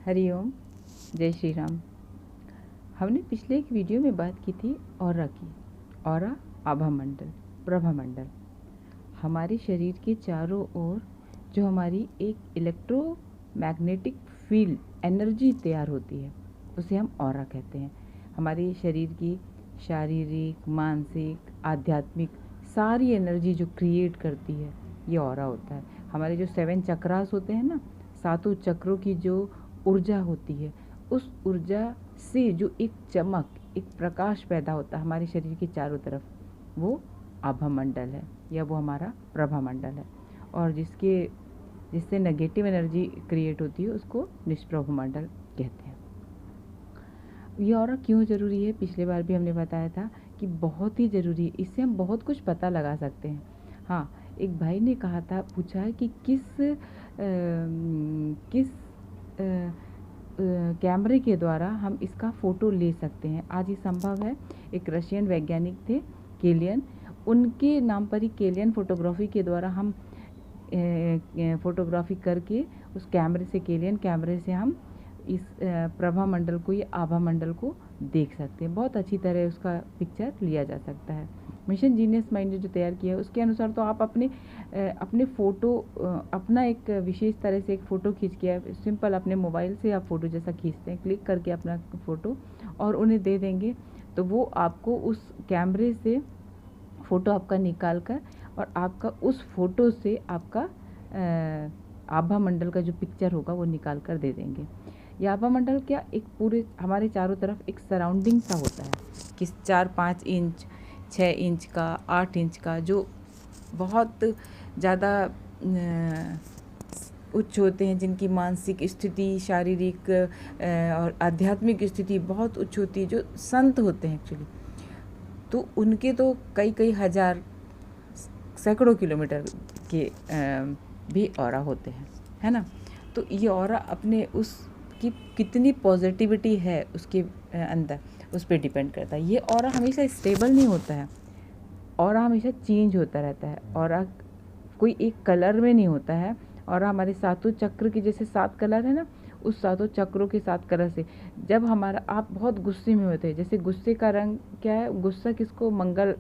हरिओम, जय श्री राम। हमने पिछले एक वीडियो में बात की थी ऑरा की। ऑरा आभा मंडल, प्रभा मंडल, हमारे शरीर के चारों ओर जो हमारी एक इलेक्ट्रोमैग्नेटिक फील्ड एनर्जी तैयार होती है उसे हम ऑरा कहते हैं। हमारे शरीर की शारीरिक, मानसिक, आध्यात्मिक सारी एनर्जी जो क्रिएट करती है ये ऑरा होता है। हमारे जो 7 चक्रास होते हैं ना, 7 चक्रों की जो ऊर्जा होती है, उस ऊर्जा से जो एक चमक, एक प्रकाश पैदा होता है हमारे शरीर के चारों तरफ, वो आभा मंडल है या वो हमारा प्रभा मंडल है। और जिससे नेगेटिव एनर्जी क्रिएट होती है उसको निष्प्रभ मंडल कहते हैं। ये ऑरा क्यों ज़रूरी है? पिछले बार भी हमने बताया था कि बहुत ही ज़रूरी है, इससे हम बहुत कुछ पता लगा सकते हैं। हाँ, एक भाई ने कहा था, पूछा है कि किस कैमरे के द्वारा हम इसका फ़ोटो ले सकते हैं। आज ये संभव है। एक रशियन वैज्ञानिक थे, केलियन, उनके नाम पर ही केलियन फोटोग्राफी के द्वारा हम फोटोग्राफी करके उस कैमरे से, केलियन कैमरे से हम इस प्रभा मंडल को, ये आभा मंडल को देख सकते हैं। बहुत अच्छी तरह उसका पिक्चर लिया जा सकता है। मिशन जीनियस माइंड ने जो तैयार किया है उसके अनुसार तो आप अपने फ़ोटो, अपना एक विशेष तरह से एक फ़ोटो खींच के, सिंपल अपने मोबाइल से आप फ़ोटो जैसा खींचते हैं, क्लिक करके अपना फ़ोटो और उन्हें दे देंगे तो वो आपको उस कैमरे से फ़ोटो आपका निकाल कर और आपका उस फ़ोटो से आपका आभा मंडल का जो पिक्चर होगा वो निकाल कर दे देंगे। ये आभा मंडल क्या, एक पूरे हमारे चारों तरफ एक सराउंडिंग सा होता है कि 4-5 इंच, 6 इंच का, 8 इंच का, जो बहुत ज़्यादा उच्च होते हैं, जिनकी मानसिक स्थिति, शारीरिक और आध्यात्मिक स्थिति बहुत उच्च होती है, जो संत होते हैं एक्चुअली, तो उनके तो कई हजार, सैकड़ों किलोमीटर के भी ऑरा होते हैं, है ना। तो ये ऑरा अपने उसकी कितनी पॉजिटिविटी है उसके अंदर, उस पर डिपेंड करता है। ये ऑरा हमेशा स्टेबल नहीं होता है, ऑरा हमेशा चेंज होता रहता है। ऑरा कोई एक कलर में नहीं होता है। और हमारे 7 चक्र के जैसे 7 कलर है ना, उस 7 चक्रों के 7 कलर से जब हमारा, आप बहुत गुस्से में होते हैं, जैसे गुस्से का रंग क्या है, गुस्सा किसको, मंगल,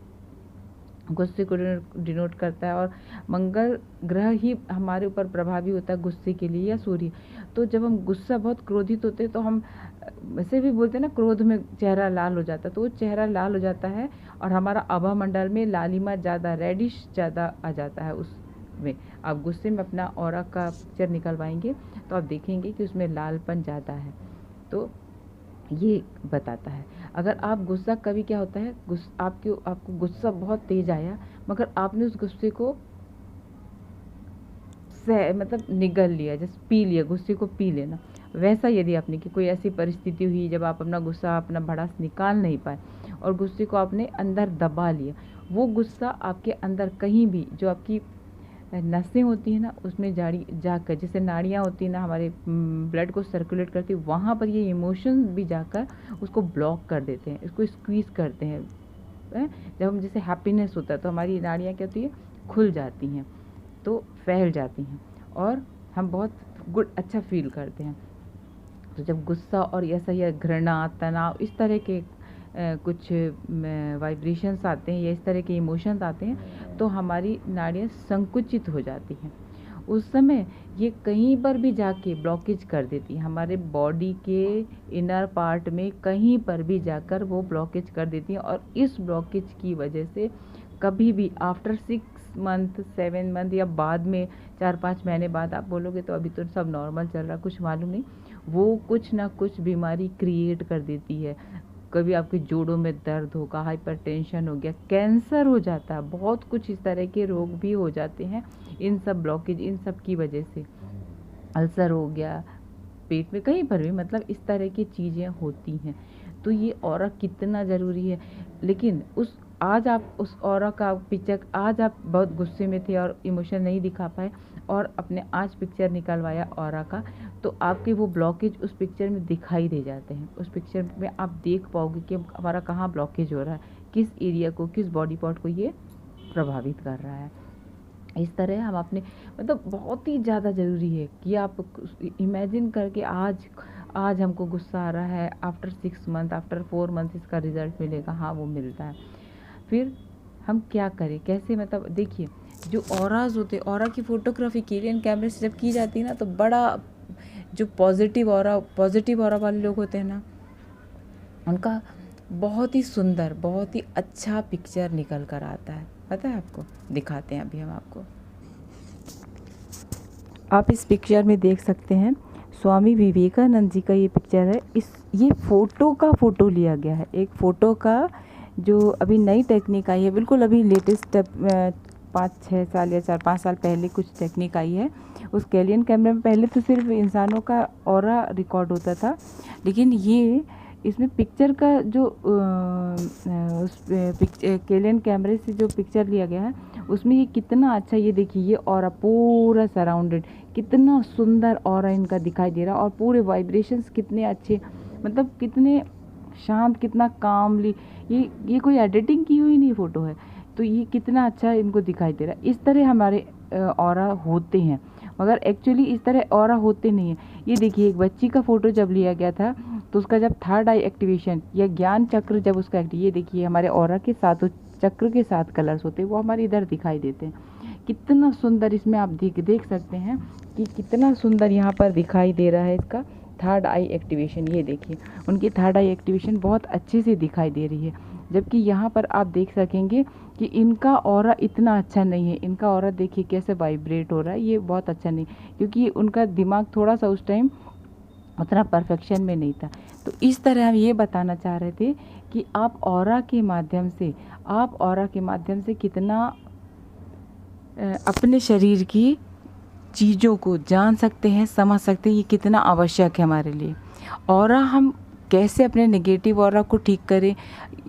गुस्से को डिनोट करता है, और मंगल ग्रह ही हमारे ऊपर प्रभावी होता है गुस्से के लिए, या सूर्य। तो जब हम गुस्सा, बहुत क्रोधित होते हैं, तो हम वैसे भी बोलते हैं ना, क्रोध में चेहरा लाल हो जाता है, तो वो चेहरा लाल हो जाता है और हमारा आभा मंडल में लालिमा ज़्यादा, रेडिश ज़्यादा आ जाता है उसमें। आप गुस्से में अपना ऑरा का पिक्चर निकलवाएंगे तो आप देखेंगे कि उसमें लालपन ज़्यादा है। तो ये बताता है। अगर आप गुस्सा, कभी क्या होता है, आपको गुस्सा बहुत तेज आया, मगर आपने उस गुस्से को मतलब निगल लिया, जैसे पी लिया, गुस्से को पी लेना, वैसा यदि आपने कि कोई ऐसी परिस्थिति हुई जब आप अपना गुस्सा, अपना भड़ास निकाल नहीं पाए और गुस्से को आपने अंदर दबा लिया, वो गुस्सा आपके अंदर कहीं भी, जो आपकी नसें होती हैं ना, उसमें जाकर, जैसे नाड़ियाँ होती हैं ना हमारे, ब्लड को सर्कुलेट करती है, वहाँ पर ये इमोशंस भी जाकर उसको ब्लॉक कर देते हैं, इसको स्क्वीज़ करते हैं। जब हम, जैसे हैप्पीनेस होता है तो हमारी नाड़ियाँ क्या होती है, खुल जाती हैं, तो फैल जाती हैं और हम बहुत अच्छा फील करते हैं। तो जब गुस्सा और ऐसा या घृणा, तनाव, इस तरह के कुछ वाइब्रेशंस आते हैं या इस तरह के इमोशंस आते हैं तो हमारी नाड़ियाँ संकुचित हो जाती हैं। उस समय ये कहीं पर भी जाके ब्लॉकेज कर देती है, हमारे बॉडी के इनर पार्ट में कहीं पर भी जाकर वो ब्लॉकेज कर देती हैं। और इस ब्लॉकेज की वजह से कभी भी आफ्टर 6 मंथ, 7 मंथ या बाद में 4-5 महीने बाद आप बोलोगे तो अभी तो सब नॉर्मल चल रहा, कुछ मालूम नहीं, वो कुछ ना कुछ बीमारी क्रिएट कर देती है। कभी आपके जोड़ों में दर्द होगा, हाइपरटेंशन हो गया, कैंसर हो जाता है, बहुत कुछ इस तरह के रोग भी हो जाते हैं इन सब ब्लॉकेज, इन सब की वजह से। अल्सर हो गया पेट में, कहीं पर भी, मतलब इस तरह की चीज़ें होती हैं। तो ये ऑरा कितना ज़रूरी है। लेकिन आज आप उस ऑरा का पिक्चर, आज आप बहुत गुस्से में थे और इमोशन नहीं दिखा पाए और अपने आज पिक्चर निकलवाया ऑरा का, तो आपके वो ब्लॉकेज उस पिक्चर में दिखाई दे जाते हैं। उस पिक्चर में आप देख पाओगे कि हमारा कहाँ ब्लॉकेज हो रहा है, किस एरिया को, किस बॉडी पार्ट को ये प्रभावित कर रहा है। इस तरह हम अपने, मतलब बहुत ही ज़्यादा ज़रूरी है कि आप इमेजिन करके आज आज हमको गुस्सा आ रहा है, आफ्टर 6 मंथ, आफ्टर 4 मंथ इसका रिजल्ट मिलेगा, हाँ वो मिलता है। फिर हम क्या करें, कैसे, मतलब देखिए जो ऑराज होते, ऑरा की फ़ोटोग्राफी केलियन कैमरे से जब की जाती है ना, तो बड़ा जो पॉजिटिव ऑरा वाले लोग होते हैं ना, उनका बहुत ही सुंदर, बहुत ही अच्छा पिक्चर निकल कर आता है। पता है आपको, दिखाते हैं अभी हम आपको। आप इस पिक्चर में देख सकते हैं स्वामी विवेकानंद जी का ये पिक्चर है। ये फ़ोटो लिया गया है, एक फ़ोटो का जो अभी नई टेक्निक आई है, बिल्कुल अभी लेटेस्ट 5-6 साल या 4-5 साल पहले कुछ टेक्निक आई है। उस केलियन कैमरे में पहले तो सिर्फ इंसानों का ऑरा रिकॉर्ड होता था, लेकिन ये इसमें पिक्चर का जो उस केलियन कैमरे से जो पिक्चर लिया गया है, उसमें ये कितना अच्छा, ये देखिए ये ऑरा पूरा सराउंडेड, कितना सुंदर ऑरा इनका दिखाई दे रहा है, और पूरे वाइब्रेशंस कितने अच्छे, मतलब कितने शांत, कितना कामली, ये कोई एडिटिंग की हुई नहीं फ़ोटो है, तो ये कितना अच्छा इनको दिखाई दे रहा है। इस तरह हमारे ऑरा होते हैं, मगर एक्चुअली इस तरह ऑरा होते नहीं हैं। ये देखिए एक बच्ची का फ़ोटो जब लिया गया था, तो उसका जब थर्ड आई एक्टिवेशन या ज्ञान चक्र जब उसका ये देखिए हमारे ऑरा के साथ चक्र के 7 कलर्स होते हैं, वो हमारे इधर दिखाई देते हैं। कितना सुंदर इसमें आप देख सकते हैं कि कितना सुंदर यहाँ पर दिखाई दे रहा है इसका थर्ड आई एक्टिवेशन। ये देखिए उनकी थर्ड आई एक्टिवेशन बहुत अच्छे से दिखाई दे रही है, जबकि यहाँ पर आप देख सकेंगे कि इनका ऑरा इतना अच्छा नहीं है। इनका ऑरा देखिए कैसे वाइब्रेट हो रहा है, ये बहुत अच्छा नहीं, क्योंकि उनका दिमाग थोड़ा सा उस टाइम उतना परफेक्शन में नहीं था। तो इस तरह हम ये बताना चाह रहे थे कि आप ऑरा के माध्यम से कितना अपने शरीर की चीज़ों को जान सकते हैं, समझ सकते हैं, ये कितना आवश्यक है हमारे लिए। ऑरा हम कैसे अपने नेगेटिव ऑरा को ठीक करें,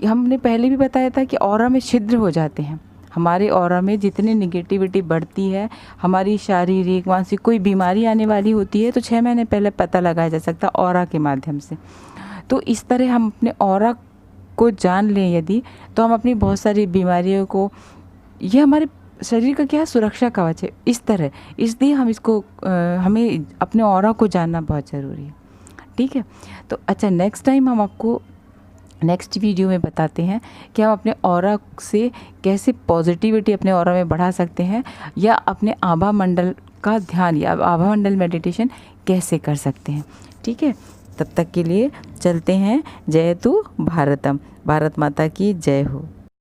हमने पहले भी बताया था कि ऑरा में छिद्र हो जाते हैं। हमारे ऑरा में जितनी नेगेटिविटी बढ़ती है, हमारी शारीरिक मानसिक कोई बीमारी आने वाली होती है, तो 6 महीने पहले पता लगाया जा सकता है ऑरा के माध्यम से। तो इस तरह हम अपने ऑरा को जान लें यदि, तो हम अपनी बहुत सारी बीमारियों को, ये हमारे शरीर का क्या सुरक्षा कवच है इस तरह, इसलिए हम इसको हमें अपने ऑरा को जानना बहुत ज़रूरी है। ठीक है, तो अच्छा नेक्स्ट टाइम हम आपको नेक्स्ट वीडियो में बताते हैं कि हम अपने ऑरा से कैसे पॉजिटिविटी अपने ऑरा में बढ़ा सकते हैं, या अपने आभा मंडल का ध्यान या आभा मंडल मेडिटेशन कैसे कर सकते हैं। ठीक है, तब तक के लिए चलते हैं। जय तु भारतम, भारत माता की जय हो।